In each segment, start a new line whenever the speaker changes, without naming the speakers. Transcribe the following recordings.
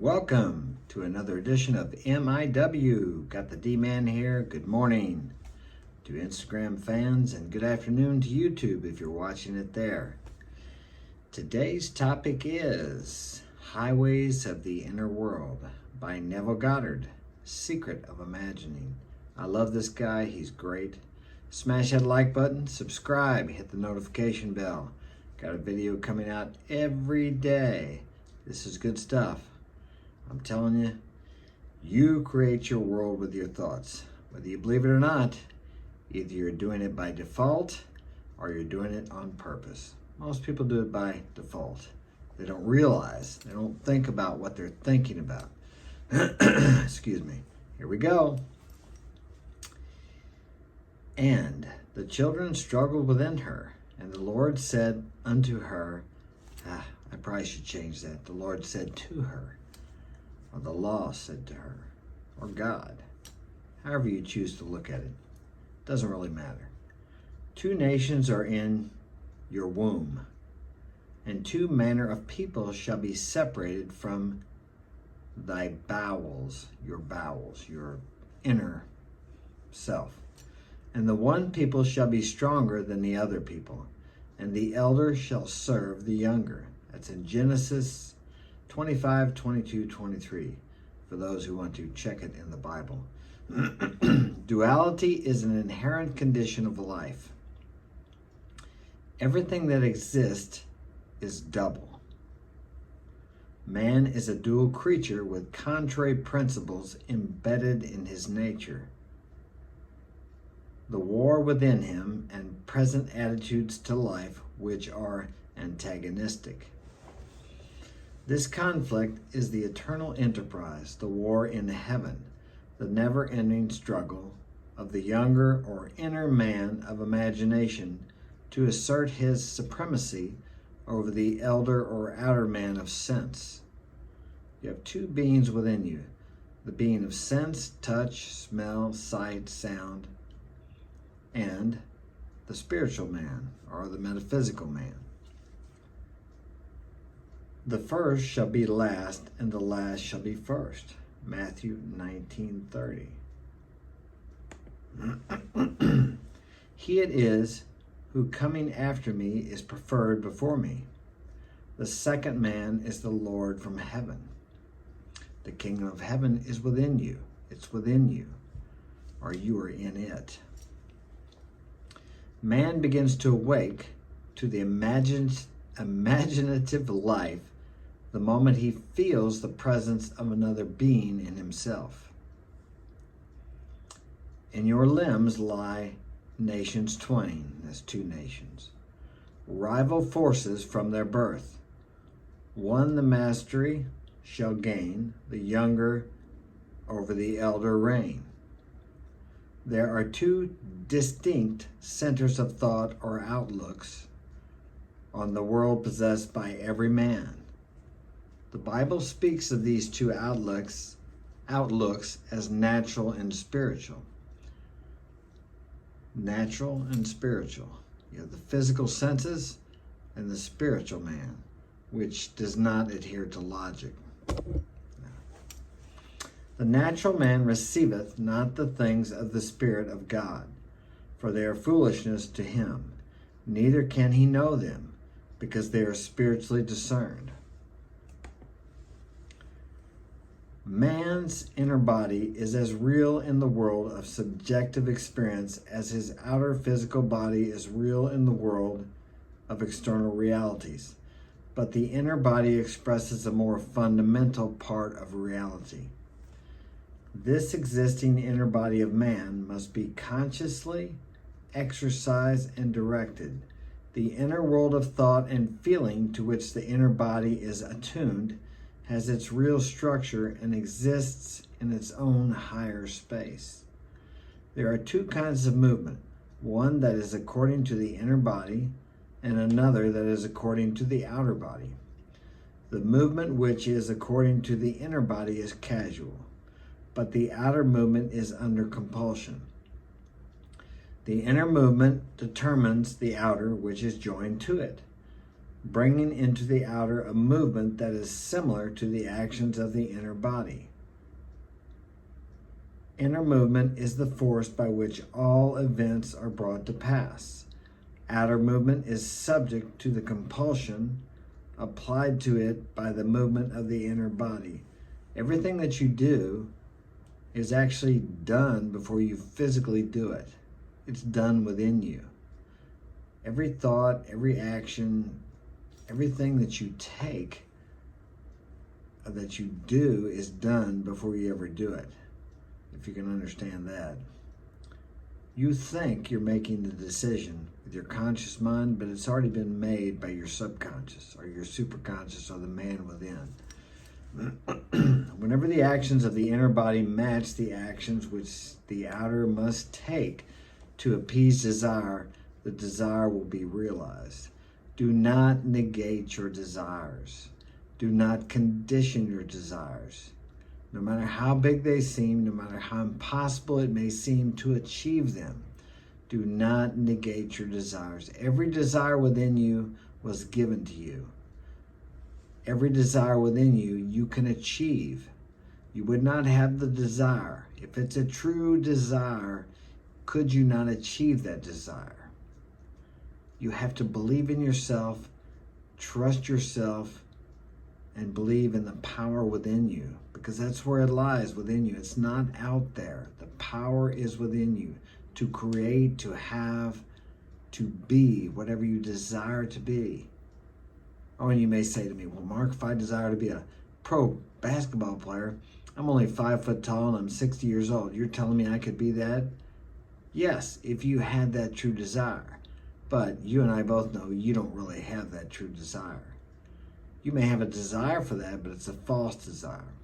Welcome to another edition of MIW. Got the D-Man here. Good morning to Instagram fans and good afternoon to YouTube if you're watching it there. Today's topic is Highways of the Inner World by Neville Goddard, Secret of Imagining. I love this guy. He's great. Smash that like button, subscribe, hit the notification bell. Got a video coming out every day. This is good stuff. I'm telling you, you create your world with your thoughts. Whether you believe it or not, either you're doing it by default or you're doing it on purpose. Most people do it by default. They don't realize, they don't think about what they're thinking about. Excuse me. Here we go. And the children struggled within her, and the Lord said unto her, I probably should change that. The Lord said to her, or the law said to her, or God, however you choose to look at it, doesn't really matter. Two nations are in your womb, and two manner of people shall be separated from thy bowels, your inner self. And the one people shall be stronger than the other people, and the elder shall serve the younger. That's in Genesis 25, 22, 23, for those who want to check it in the Bible. Duality is an inherent condition of life. Everything that exists is double. Man is a dual creature with contrary principles embedded in his nature. The war within him and present attitudes to life which are antagonistic. This conflict is the eternal enterprise, the war in heaven, the never-ending struggle of the younger or inner man of imagination to assert his supremacy over the elder or outer man of sense. You have two beings within you, the being of sense, touch, smell, sight, sound, and the spiritual man, or the metaphysical man. The first shall be last, and the last shall be first. Matthew 19:30. He it is who coming after me is preferred before me. The second man is the Lord from heaven. The kingdom of heaven is within you. It's within you, or you are in it. Man begins to awake to the imaginative life the moment he feels the presence of another being in himself. In your limbs lie nations twain, that's two nations, rival forces from their birth. One the mastery shall gain, the younger over the elder reign. There are two distinct centers of thought or outlooks on the world possessed by every man. The Bible speaks of these two outlooks as natural and spiritual. Natural and spiritual. You have the physical senses and the spiritual man, which does not adhere to logic. The natural man receiveth not the things of the Spirit of God, for they are foolishness to him, neither can he know them, because they are spiritually discerned. Man's inner body is as real in the world of subjective experience as his outer physical body is real in the world of external realities, but the inner body expresses a more fundamental part of reality. This existing inner body of man must be consciously exercised and directed. The inner world of thought and feeling to which the inner body is attuned has its real structure and exists in its own higher space. There are two kinds of movement, one that is according to the inner body and another that is according to the outer body. The movement which is according to the inner body is casual, but the outer movement is under compulsion. The inner movement determines the outer which is joined to it. bringing into the outer a movement that is similar to the actions of the inner body. Inner movement is the force by which all events are brought to pass. Outer movement is subject to the compulsion applied to it by the movement of the inner body. Everything that you do is actually done before you physically do it. It's done within you. Every thought, every action, everything that you take, that you do, is done before you ever do it, if you can understand that. You think you're making the decision with your conscious mind, but it's already been made by your subconscious or your superconscious or the man within. Whenever the actions of the inner body match the actions which the outer must take to appease desire, the desire will be realized. Do not negate your desires. Do not condition your desires. No matter how big they seem, no matter how impossible it may seem to achieve them, do not negate your desires. Every desire within you was given to you. Every desire within you, you can achieve. You would not have the desire. If it's a true desire, could you not achieve that desire? You have to believe in yourself, trust yourself, and believe in the power within you, because that's where it lies, within you. It's not out there. The power is within you to create, to have, to be whatever you desire to be. Oh, and you may say to me, well, Mark, if I desire to be a pro basketball player, I'm only 5 foot tall and I'm 60 years old. You're telling me I could be that? Yes, if you had that true desire. But you and I both know you don't really have that true desire. You may have a desire for that, but it's a false desire.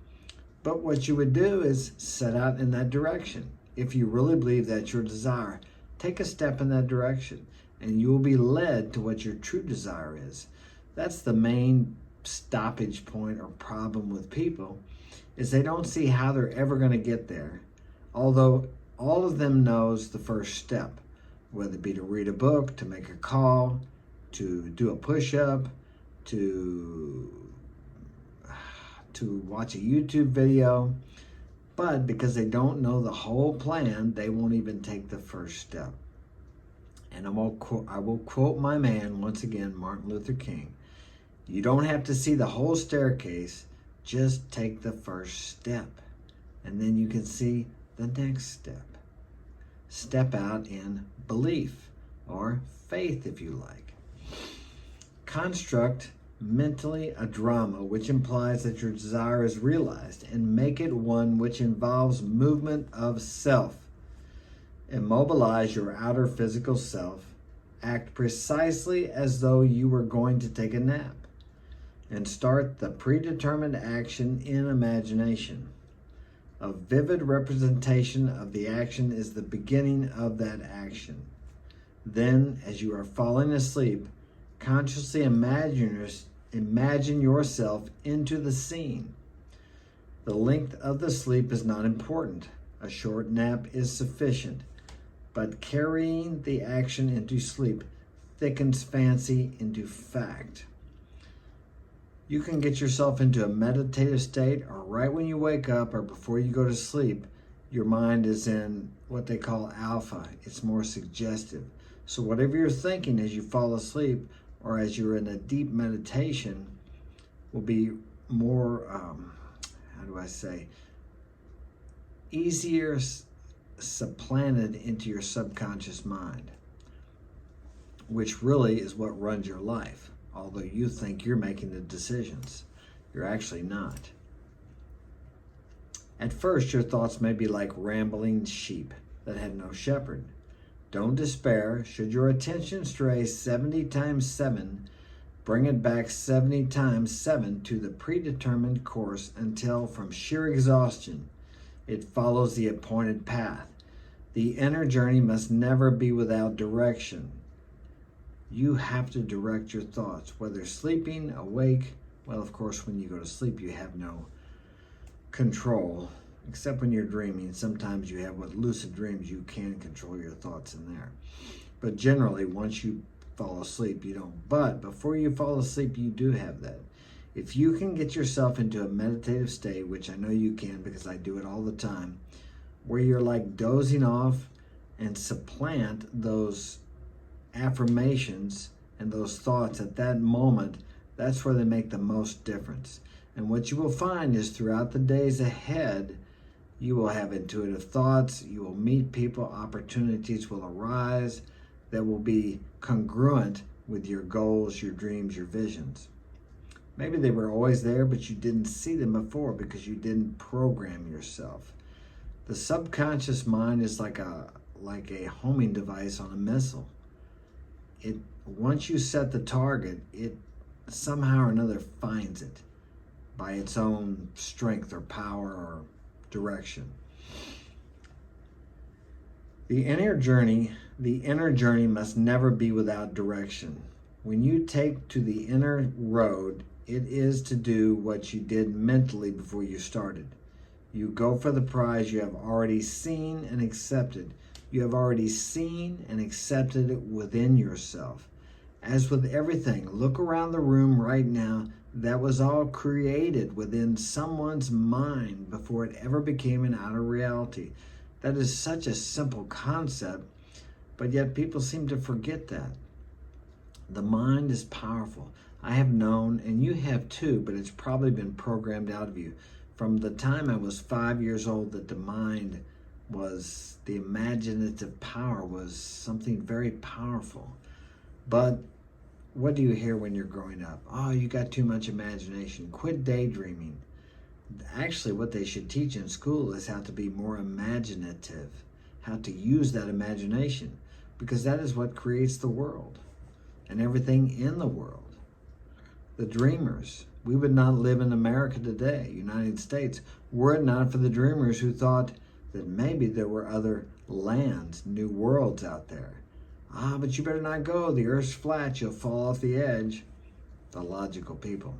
But what you would do is set out in that direction. If you really believe that's your desire, take a step in that direction, and you will be led to what your true desire is. That's the main stoppage point or problem with people, is they don't see how they're ever going to get there, although all of them knows the first step, whether it be to read a book, to make a call, to do a push-up, to watch a YouTube video. But because they don't know the whole plan, they won't even take the first step. And I will quote my man once again, Martin Luther King. You don't have to see the whole staircase, just take the first step. And then you can see the next step. Step out in belief or faith, if you like. Construct mentally a drama which implies that your desire is realized, and make it one which involves movement of self. Immobilize your outer physical self. Act precisely as though you were going to take a nap, and start the predetermined action in imagination. A vivid representation of the action is the beginning of that action. Then, as you are falling asleep, consciously imagine yourself into the scene. The length of the sleep is not important. A short nap is sufficient. But carrying the action into sleep thickens fancy into fact. You can get yourself into a meditative state, or right when you wake up or before you go to sleep, your mind is in what they call alpha. It's more suggestive. So whatever you're thinking as you fall asleep or as you're in a deep meditation will be more, easier supplanted into your subconscious mind, which really is what runs your life. Although you think you're making the decisions, you're actually not. At first, your thoughts may be like rambling sheep that have no shepherd. Don't despair. Should your attention stray 70 times 7, bring it back 70 times 7 to the predetermined course until, from sheer exhaustion, it follows the appointed path. The inner journey must never be without direction. You have to direct your thoughts, whether sleeping, awake. Well, of course, when you go to sleep, you have no control, except when you're dreaming. Sometimes you have what lucid dreams, you can control your thoughts in there. But generally, once you fall asleep, you don't. But before you fall asleep, you do have that. If you can get yourself into a meditative state, which I know you can because I do it all the time, where you're like dozing off and supplant those affirmations and those thoughts at that moment, that's where they make the most difference. And what you will find is throughout the days ahead, you will have intuitive thoughts, you will meet people, opportunities will arise that will be congruent with your goals, your dreams, your visions. Maybe they were always there, but you didn't see them before because you didn't program yourself. The subconscious mind is like a homing device on a missile. Once you set the target, it somehow or another finds it by its own strength or power or direction. The inner journey must never be without direction. When you take to the inner road, it is to do what you did mentally before you started. You go for the prize you have already seen and accepted. You have already seen and accepted it within yourself. As with everything, look around the room right now. That was all created within someone's mind before it ever became an outer reality. That is such a simple concept, but yet people seem to forget that. The mind is powerful. I have known, and you have too, but it's probably been programmed out of you. From the time I was 5 years old, that the mind was, the imaginative power was something very powerful. But what do you hear when you're growing up? Oh, you got too much imagination. Quit daydreaming. Actually, what they should teach in school is how to be more imaginative, how to use that imagination, because that is what creates the world and everything in the world. The dreamers. We would not live in America today, United States, were it not for the dreamers who thought that maybe there were other lands, new worlds out there. But you better not go. The earth's flat. You'll fall off the edge. The logical people.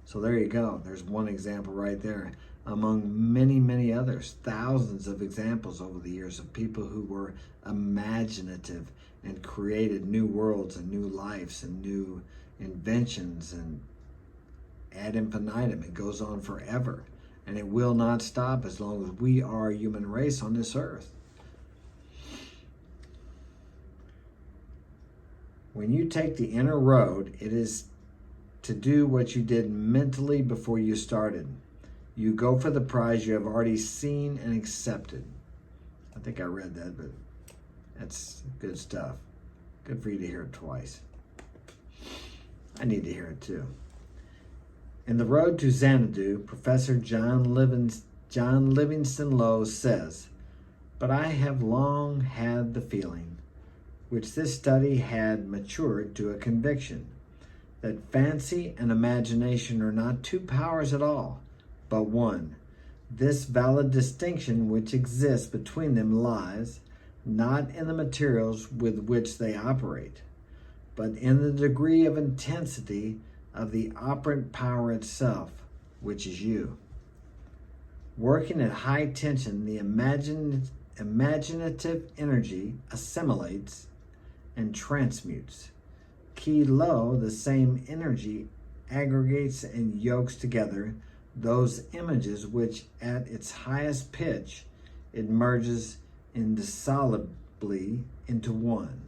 So there you go. There's one example right there among many, many others. Thousands of examples over the years of people who were imaginative and created new worlds and new lives and new inventions, and ad infinitum. It goes on forever, and it will not stop as long as we are a human race on this earth. When you take the inner road, it is to do what you did mentally before you started. You go for the prize you have already seen and accepted. I think I read that, but that's good stuff. Good for you to hear it twice. I need to hear it too. In The Road to Xanadu, Professor John Livingston Lowe says, "But I have long had the feeling, which this study had matured to a conviction, that fancy and imagination are not two powers at all, but one. This valid distinction which exists between them lies, not in the materials with which they operate, but in the degree of intensity of the operant power itself, which is you. Working at high tension, the imaginative energy assimilates and transmutes. Key low, the same energy aggregates and yokes together those images which at its highest pitch it merges indissolubly into one.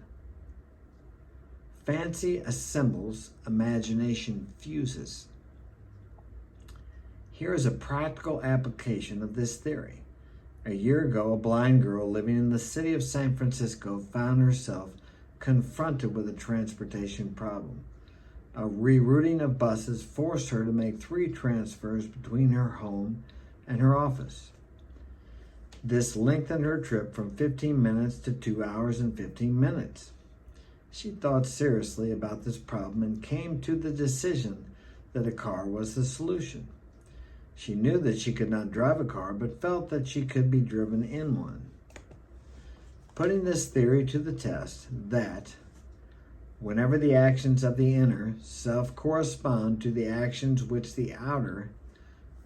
Fancy assembles, imagination fuses." Here is a practical application of this theory. A year ago, a blind girl living in the city of San Francisco found herself confronted with a transportation problem. A rerouting of buses forced her to make 3 transfers between her home and her office. This lengthened her trip from 15 minutes to 2 hours and 15 minutes. She thought seriously about this problem and came to the decision that a car was the solution. She knew that she could not drive a car, but felt that she could be driven in one. Putting this theory to the test, that whenever the actions of the inner self correspond to the actions which the outer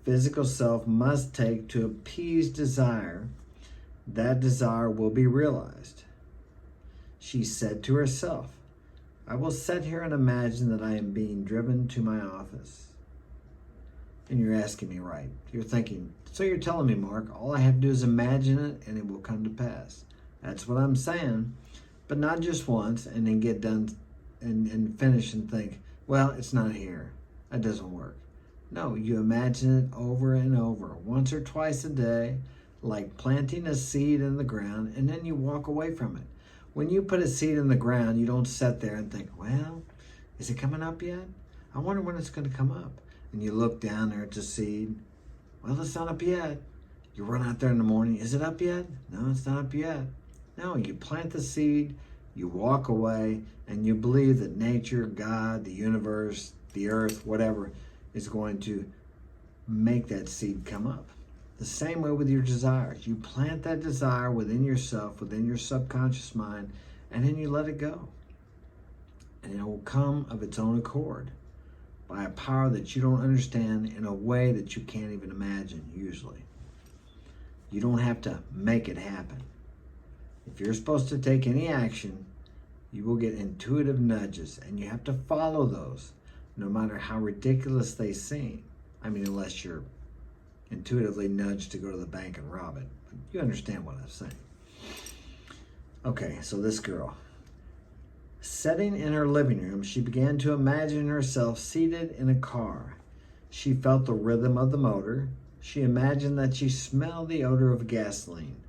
physical self must take to appease desire, that desire will be realized. She said to herself, I will sit here and imagine that I am being driven to my office. And you're asking me, right? You're thinking, so you're telling me, Mark, all I have to do is imagine it and it will come to pass. That's what I'm saying. But not just once and then get done and finish and think, well, it's not here. That doesn't work. No, you imagine it over and over, once or twice a day, like planting a seed in the ground, and then you walk away from it. When you put a seed in the ground, you don't sit there and think, well, is it coming up yet? I wonder when it's going to come up. And you look down there at the seed. Well, it's not up yet. You run out there in the morning. Is it up yet? No, it's not up yet. No, you plant the seed, you walk away, and you believe that nature, God, the universe, the earth, whatever, is going to make that seed come up. The same way with your desires. You plant that desire within yourself, within your subconscious mind, and then you let it go. And it will come of its own accord by a power that you don't understand in a way that you can't even imagine usually. You don't have to make it happen. If you're supposed to take any action, you will get intuitive nudges, and you have to follow those, no matter how ridiculous they seem. I mean, unless you're intuitively nudged to go to the bank and rob it. But you understand what I'm saying. Okay, so this girl. Sitting in her living room, she began to imagine herself seated in a car. She felt the rhythm of the motor. She imagined that she smelled the odor of gasoline,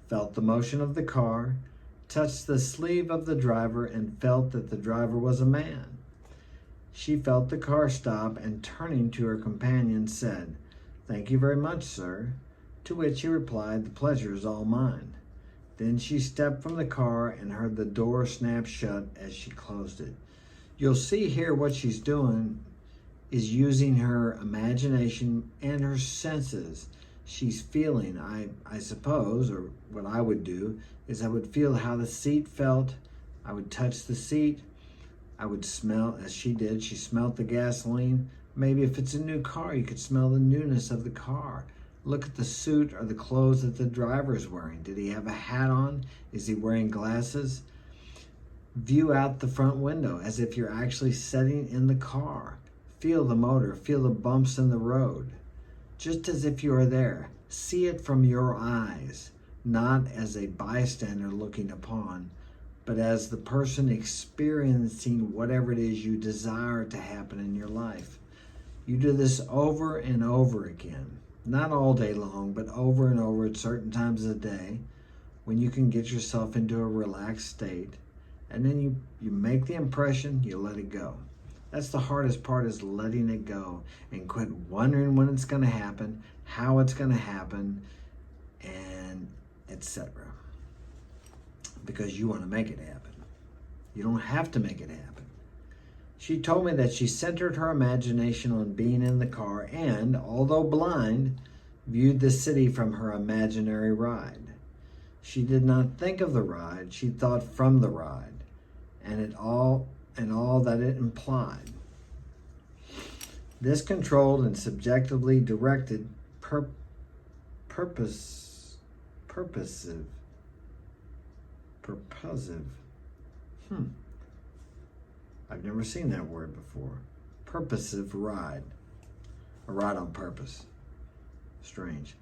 felt the motion of the car, touched the sleeve of the driver, and felt that the driver was a man. She felt the car stop and, turning to her companion, said, "Thank you very much, sir," to which he replied, "The pleasure is all mine." Then she stepped from the car and heard the door snap shut as she closed it. You'll see here what she's doing is using her imagination and her senses. She's feeling, I suppose, or what I would do is I would feel how the seat felt. I would touch the seat. I would smell, as she did. She smelled the gasoline. Maybe if it's a new car, you could smell the newness of the car. Look at the suit or the clothes that the driver's wearing. Did he have a hat on? Is he wearing glasses? View out the front window as if you're actually sitting in the car. Feel the motor. Feel the bumps in the road. Just as if you are there. See it from your eyes, not as a bystander looking upon, but as the person experiencing whatever it is you desire to happen in your life. You do this over and over again. Not all day long, but over and over at certain times of the day when you can get yourself into a relaxed state. And then you make the impression, you let it go. That's the hardest part, is letting it go and quit wondering when it's going to happen, how it's going to happen, and etc. Because you want to make it happen. You don't have to make it happen. She told me that she centered her imagination on being in the car and, although blind, viewed the city from her imaginary ride. She did not think of the ride, she thought from the ride, and all that it implied. This controlled and subjectively directed purposive. I've never seen that word before. Purposive ride. A ride on purpose. Strange.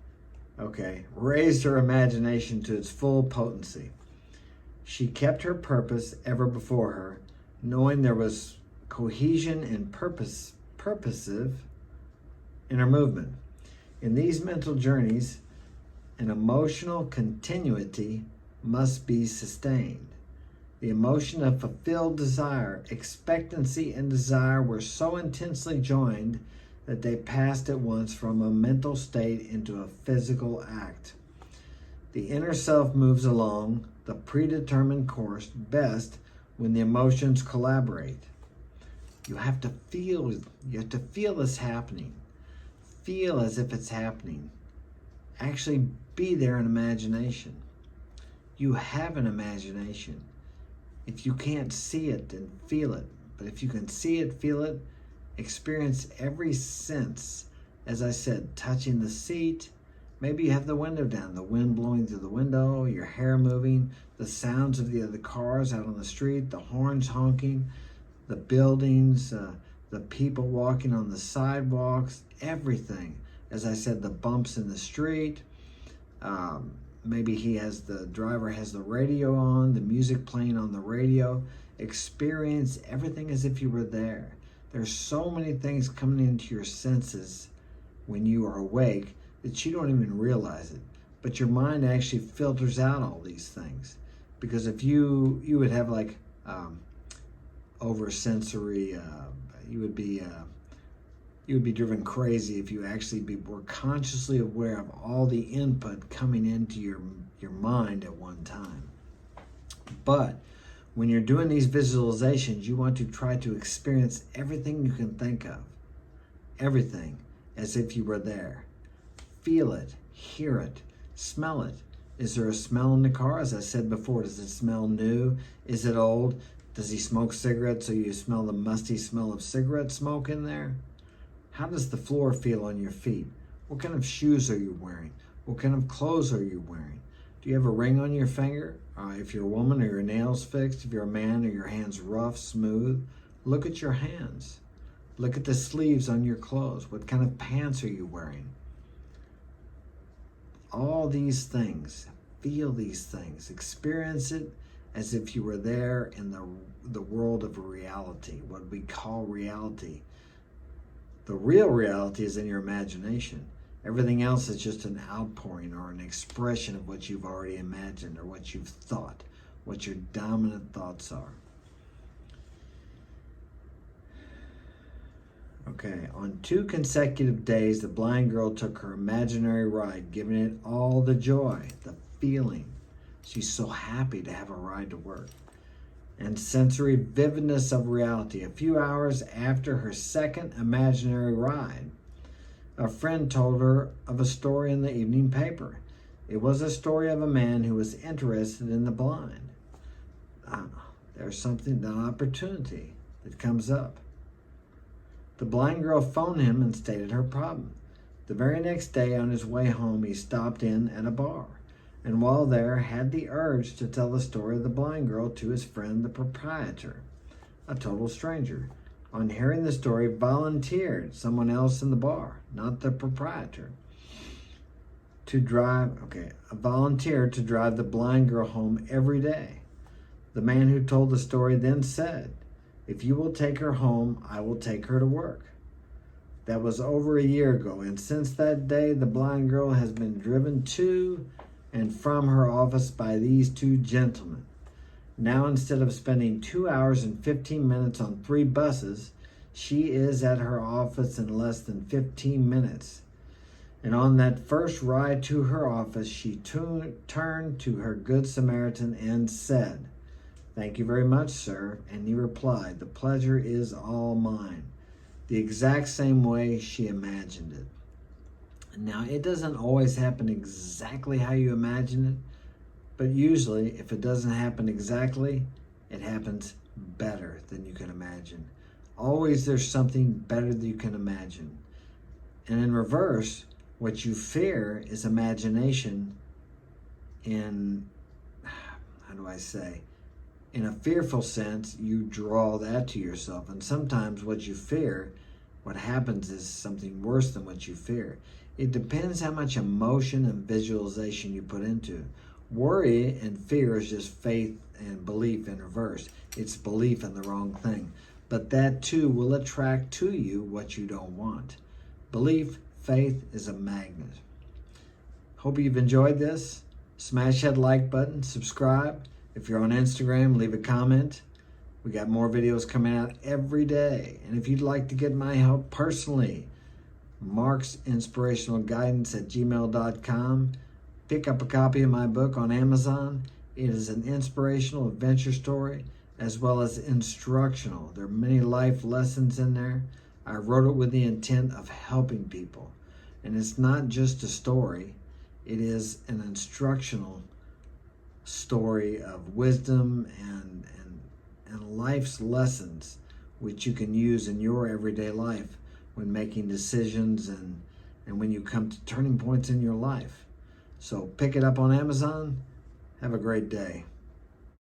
Okay. Raised her imagination to its full potency. She kept her purpose ever before her, knowing there was cohesion and purposive in her movement. In these mental journeys, an emotional continuity must be sustained. The emotion of fulfilled desire, expectancy, and desire were so intensely joined that they passed at once from a mental state into a physical act. The inner self moves along the predetermined course best when the emotions collaborate. You have to feel this happening. Feel as if it's happening. Actually be there in imagination. You have an imagination. If you can't see it, then feel it. But if you can see it, feel it, experience every sense, as I said, touching the seat, Maybe you have the window down, the wind blowing through the window, your hair moving, the sounds of the other cars out on the street, the horns honking, the buildings, the people walking on the sidewalks, everything. As I said, the bumps in the street. Maybe the driver has the radio on, the music playing on the radio. Experience everything as if you were there. There's so many things coming into your senses when you are awake that you don't even realize it. But your mind actually filters out all these things. Because if you would have like oversensory, you would be driven crazy if you actually were consciously aware of all the input coming into your mind at one time. But when you're doing these visualizations, you want to try to experience everything you can think of, everything as if you were there. Feel it, hear it, smell it. Is there a smell in the car? As I said before, does it smell new? Is it old? Does he smoke cigarettes so you smell the musty smell of cigarette smoke in there? How does the floor feel on your feet? What kind of shoes are you wearing? What kind of clothes are you wearing? Do you have a ring on your finger? If you're a woman, are your nails fixed? If you're a man, are your hands rough, smooth? Look at your hands. Look at the sleeves on your clothes. What kind of pants are you wearing? All these things, feel these things, experience it as if you were there in the world of reality, what we call reality. The real reality is in your imagination. Everything else is just an outpouring or an expression of what you've already imagined or what you've thought, what your dominant thoughts are. Okay, on 2 consecutive days, the blind girl took her imaginary ride, giving it all the joy, the feeling. She's so happy to have a ride to work. And sensory vividness of reality. A few hours after her second imaginary ride, a friend told her of a story in the evening paper. It was a story of a man who was interested in the blind. There's an opportunity that comes up. The blind girl phoned him and stated her problem. The very next day on his way home, he stopped in at a bar, and while there had the urge to tell the story of the blind girl to his friend, the proprietor, a total stranger. On hearing the story, volunteered someone else in the bar, not the proprietor, volunteered to drive the blind girl home every day. The man who told the story then said, "If you will take her home, I will take her to work." That was over a year ago, and since that day, the blind girl has been driven to and from her office by these 2 gentlemen. Now, instead of spending 2 hours and 15 minutes on 3 buses, she is at her office in less than 15 minutes. And on that first ride to her office, she turned to her good Samaritan and said, "Thank you very much, sir." And he replied, "The pleasure is all mine." The exact same way she imagined it. Now, it doesn't always happen exactly how you imagine it, but usually, if it doesn't happen exactly, it happens better than you can imagine. Always there's something better than you can imagine. And in reverse, what you fear is imagination in a fearful sense, you draw that to yourself. And sometimes what you fear, what happens is something worse than what you fear. It depends how much emotion and visualization you put into it. Worry and fear is just faith and belief in reverse. It's belief in the wrong thing. But that too will attract to you what you don't want. Belief, faith is a magnet. Hope you've enjoyed this. Smash that like button, subscribe. If you're on Instagram, leave a comment. We got more videos coming out every day. And if you'd like to get my help personally, Mark's Inspirational Guidance at gmail.com. Pick up a copy of my book on Amazon. It is an inspirational adventure story as well as instructional. There are many life lessons in there. I wrote it with the intent of helping people. And it's not just a story. It is an instructional story of wisdom and life's lessons which you can use in your everyday life when making decisions and and when you come to turning points in your life. So pick it up on Amazon. Have a great day.